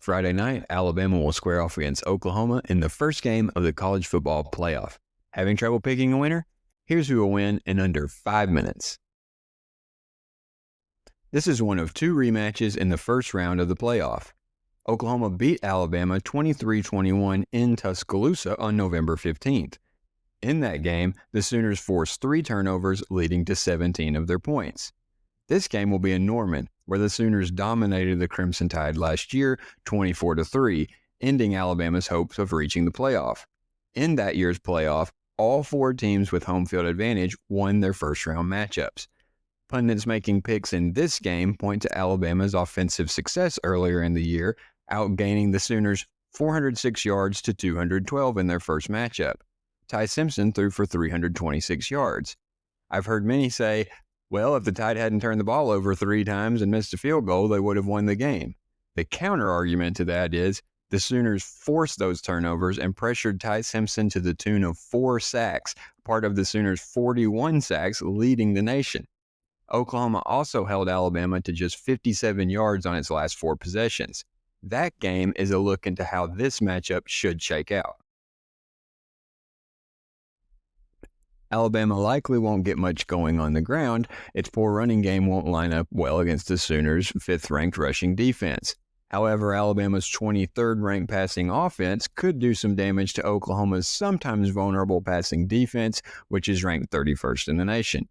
Friday night, Alabama will square off against Oklahoma in the first game of the college football playoff. Having trouble picking a winner? Here's who will win in under 5 minutes. This is one of two rematches in the first round of the playoff. Oklahoma beat Alabama 23-21 in Tuscaloosa on November 15th. In that game, the Sooners forced 3 turnovers, leading to 17 of their points. This game will be in Norman, where the Sooners dominated the Crimson Tide last year 24-3, ending Alabama's hopes of reaching the playoff. In that year's playoff, all 4 teams with home field advantage won their first-round matchups. Pundits making picks in this game point to Alabama's offensive success earlier in the year, outgaining the Sooners 406 yards to 212 in their first matchup. Ty Simpson threw for 326 yards. I've heard many say, well, if the Tide hadn't turned the ball over 3 times and missed a field goal, they would have won the game. The counter-argument to that is the Sooners forced those turnovers and pressured Ty Simpson to the tune of 4 sacks, part of the Sooners' 41 sacks leading the nation. Oklahoma also held Alabama to just 57 yards on its last 4 possessions. That game is a look into how this matchup should shake out. Alabama likely won't get much going on the ground. Its poor running game won't line up well against the Sooners' 5th-ranked rushing defense. However, Alabama's 23rd-ranked passing offense could do some damage to Oklahoma's sometimes vulnerable passing defense, which is ranked 31st in the nation.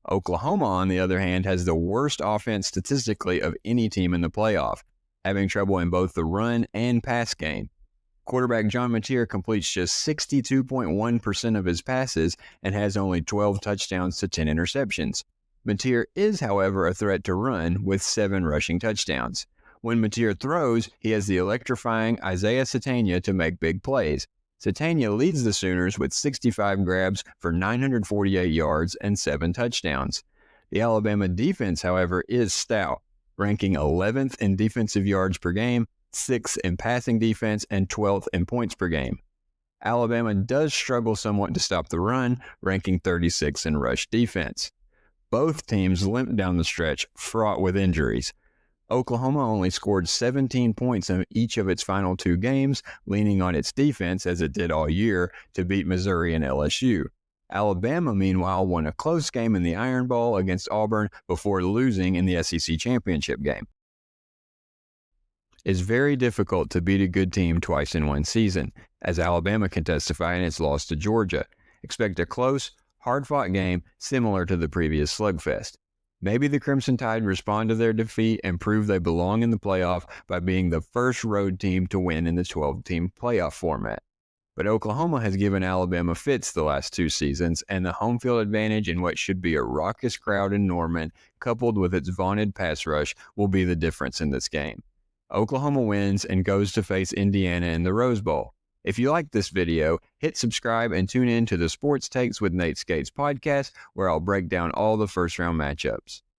Oklahoma, on the other hand, has the worst offense statistically of any team in the playoff, having trouble in both the run and pass game. Quarterback John Mateer completes just 62.1% of his passes and has only 12 touchdowns to 10 interceptions. Mateer is, however, a threat to run with 7 rushing touchdowns. When Mateer throws, he has the electrifying Isaiah Sategna to make big plays. Sategna leads the Sooners with 65 grabs for 948 yards and 7 touchdowns. The Alabama defense, however, is stout, ranking 11th in defensive yards per game, 6th in passing defense, and 12th in points per game. Alabama does struggle somewhat to stop the run, ranking 36th in rush defense. Both teams limped down the stretch, fraught with injuries. Oklahoma only scored 17 points in each of its final 2 games, leaning on its defense, as it did all year, to beat Missouri and LSU. Alabama, meanwhile, won a close game in the Iron Bowl against Auburn before losing in the SEC championship game. It's very difficult to beat a good team twice in one season, as Alabama can testify in its loss to Georgia. Expect a close, hard-fought game similar to the previous slugfest. Maybe the Crimson Tide respond to their defeat and prove they belong in the playoff by being the first road team to win in the 12-team playoff format. But Oklahoma has given Alabama fits the last 2 seasons, and the home field advantage in what should be a raucous crowd in Norman, coupled with its vaunted pass rush, will be the difference in this game. Oklahoma wins and goes to face Indiana in the Rose Bowl. If you like this video, hit subscribe and tune in to the Sports Takes with Nate Skates podcast, where I'll break down all the first-round matchups.